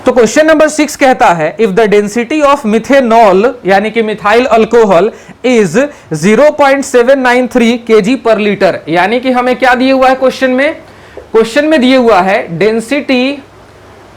तो question number 6 कहता है if the density of methanol यानी कि मिथाइल अल्कोहल इज 0.793 kg पर लीटर, यानी कि हमें क्या दिया हुआ है क्वेश्चन में दिया हुआ है डेंसिटी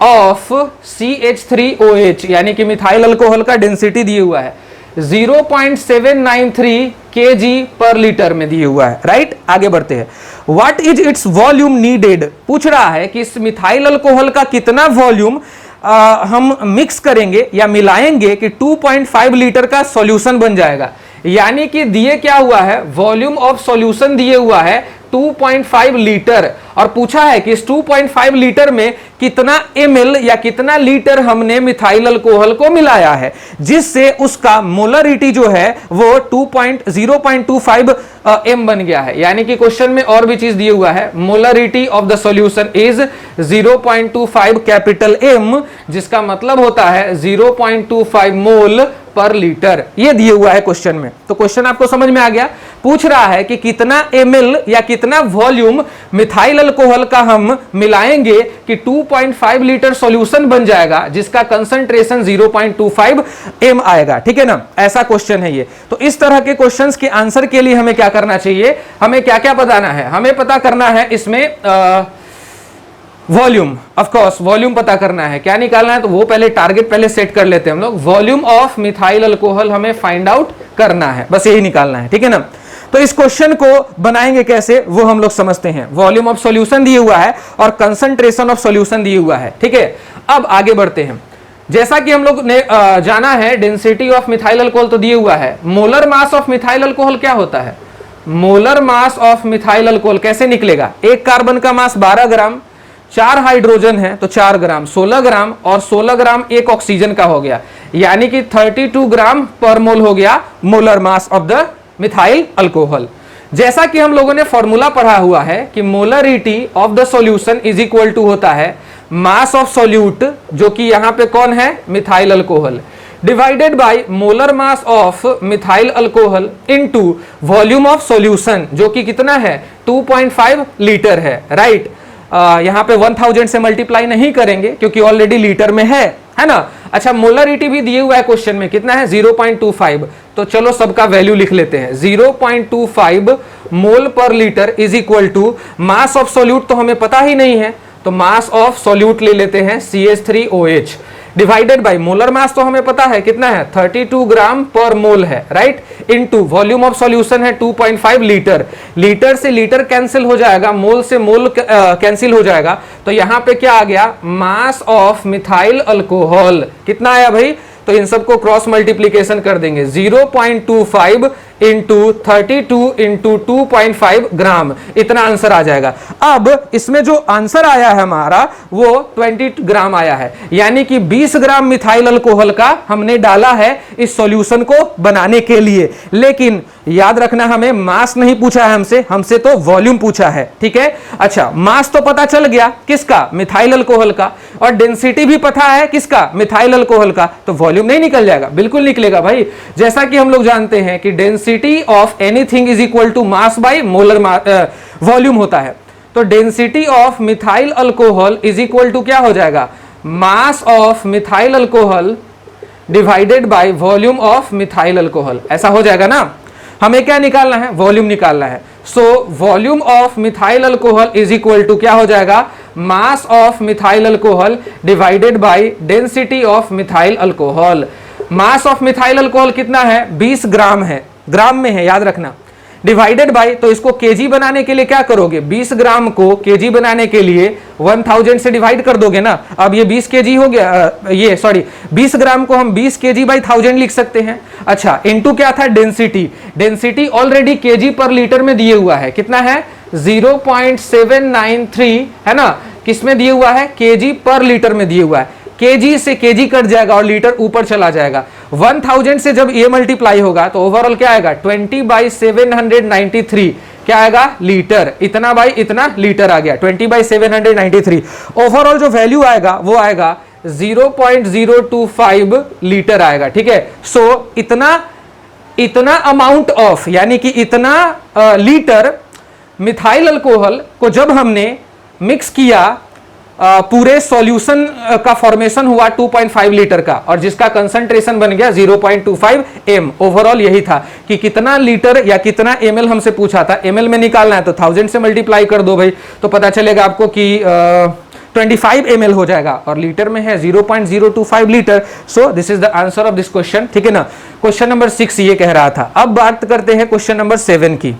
ऑफ CH3OH यानी कि मिथाइल अल्कोहल का डेंसिटी दिया हुआ है 0.793 kg पर लीटर में दिया हुआ है, राइट। आगे बढ़ते हैं। What is its volume needed, पूछ रहा है कि इस मिथाइल अल्कोहल का कितना वॉल्यूम हम मिक्स करेंगे या मिलाएंगे कि 2.5 लीटर का सॉल्यूशन बन जाएगा। यानी कि दिए क्या हुआ है, वॉल्यूम ऑफ सॉल्यूशन दिए हुआ है 2.5 लीटर और पूछा है कि इस 2.5 लीटर में कितना ml या कितना लीटर हमने मिथाइल अल्कोहल को मिलाया है, जिससे उसका मोलरिटी जो है वो 0.25 m बन गया है। यानी कि क्वेश्चन में और भी चीज दिया हुआ है, molarity of the solution is 0.25 capital M, जिसका मतलब होता है 0.25 मोल पर लीटर। ये दिया हुआ है क्वेश्चन में। तो क्वेश्चन आपको समझ में आ गया। पूछ रहा है कि कितना ml या कितना वॉल्यूम मिथाइल अल्कोहल का हम मिलाएंगे कि 2.5 लीटर सॉल्यूशन बन जाएगा, जिसका कंसंट्रेशन 0.25 m आएगा। ठीक है ना, ऐसा क्वेश्चन है ये। तो इस तरह के क्वेश्चंस के आंसर के लिए हमें क्या करना चाहिए, हमें क्या क्या बताना है, हमें पता करना है इसमें वॉल्यूम, ऑफ कोर्स वॉल्यूम पता करना है। क्या निकालना है, तो वो पहले टारगेट पहले सेट कर लेते हैं हम लोग। वॉल्यूम ऑफ मिथाइल अल्कोहल हमें फाइंड आउट करना है, बस यही निकालना है। ठीक है ना। तो इस क्वेश्चन को बनाएंगे कैसे वो हम लोग समझते हैं। वॉल्यूम ऑफ सॉल्यूशन दिया हुआ है और कंसंट्रेशन ऑफ सॉल्यूशन दिया हुआ है। ठीक है, अब आगे बढ़ते हैं। जैसा कि हम लोग ने जाना है डेंसिटी ऑफ मिथाइल अल्कोहल तो दिया हुआ है। Molar mass of methyl alcohol क्या होता है, molar mass of methyl alcohol कैसे निकलेगा, एक कार्बन का मास 12 ग्राम, 4 हाइड्रोजन है तो 4 ग्राम, 16 ग्राम और 16 ग्राम एक ऑक्सीजन का हो गया, यानी कि 32 ग्राम पर मोल हो गया molar mass of the methyl alcohol. जैसा कि हम लोगों ने फॉर्मूला पढ़ा हुआ है कि molarity of the solution is equal to होता है मास ऑफ सॉल्यूट, जो कि यहां पे कौन है, methyl alcohol, divided by molar mass of methyl alcohol into volume of solution, जो कि कितना है 2.5 लीटर है, राइट। यहां पे 1000 से मल्टीप्लाई नहीं करेंगे क्योंकि ऑलरेडी लीटर में है ना। अच्छा, मोलरिटी भी दिए हुआ है क्वेश्चन में, कितना है 0.25, तो चलो सबका वैल्यू लिख लेते हैं। 0.25 mole per litre is equal to mass of solute तो हमें पता ही नहीं है, तो मास ऑफ सॉल्यूट ले लेते हैं CH3OH, divided by molar mass तो हमें पता है कितना है 32 ग्राम पर मोल है, right, into volume of solution है 2.5 लीटर, लीटर से लीटर कैंसिल हो जाएगा, मोल से मोल कैंसिल हो जाएगा, तो यहां पे क्या आ गया, मास ऑफ मिथाइल अल्कोहल कितना आया भाई, तो इन सबको क्रॉस मल्टीप्लीकेशन कर देंगे, 0.25 इंटू 32 इंटू 2.5 ग्राम, इतना आंसर आ जाएगा। अब इसमें जो आंसर आया है हमारा वो 20 ग्राम आया है, यानी कि 20 ग्राम मिथाइल अल्कोहल का हमने डाला है इस सॉल्यूशन को बनाने के लिए। लेकिन याद रखना, हमें मास नहीं पूछा है हमसे तो वॉल्यूम पूछा है। ठीक है, अच्छा, मास तो पता चल गया किसका, मिथाइल अल्कोहल का, और डेंसिटी भी पता है किसका, मिथाइल अल्कोहल का, तो वॉल्यूम नहीं निकल जाएगा, बिल्कुल निकलेगा भाई। जैसा कि हम लोग जानते हैं कि density of anything is equal to mass by molar volume होता है, तो density of methyl alcohol is equal to क्या हो जाएगा, mass of methyl alcohol divided by volume of methyl alcohol, ऐसा हो जाएगा ना। हमें क्या निकालना है, वॉल्यूम निकालना है। So volume of methyl alcohol is equal to क्या हो जाएगा, mass of methyl alcohol divided by density of methyl alcohol. Mass of methyl alcohol कितना है, 20 ग्राम है, ग्राम में है याद रखना, डिवाइडेड बाय, तो इसको केजी बनाने के लिए क्या करोगे, 20 ग्राम को केजी बनाने के लिए 1000 से डिवाइड कर दोगे ना। अब ये 20 केजी हो गया, ये सॉरी 20 ग्राम को हम 20 केजी बाई 1000 लिख सकते हैं। अच्छा, इनटू क्या था, डेंसिटी, डेंसिटी ऑलरेडी केजी पर लीटर में दिए हुआ है, कितना है 0.793 है ना, किसमें दिए हुआ है, केजी पर लीटर में दिए हुआ है, केजी से केजी कट जाएगा और लीटर ऊपर चला जाएगा। 1000 से जब ये मल्टीप्लाई होगा तो ओवरऑल क्या आएगा, 20/793 क्या आएगा, लीटर, इतना बाई इतना लीटर आ गया, 20/793। ओवरऑल जो वैल्यू आएगा वो आएगा 0.025 लीटर आएगा। ठीक है, सो इतना अमाउंट ऑफ, यानी कि इतना लीटर मिथाइल अल्कोहल को जब हमने मिक्स किया पूरे सॉल्यूशन का फॉर्मेशन हुआ 2.5 लीटर का, और जिसका कंसंट्रेशन बन गया 0.25 m। ओवरऑल यही था कि कितना लीटर या कितना ml हमसे पूछा था, ml में निकालना है तो 1000 से मल्टीप्लाई कर दो भाई, तो पता चलेगा आपको कि 25 ml हो जाएगा, और लीटर में है 0.025 litre. So this is the answer of this question, ठीक है ना। क्वेश्चन नंबर 6 ये कह रहा था। अब बात करते हैं क्वेश्चन नंबर 7 की।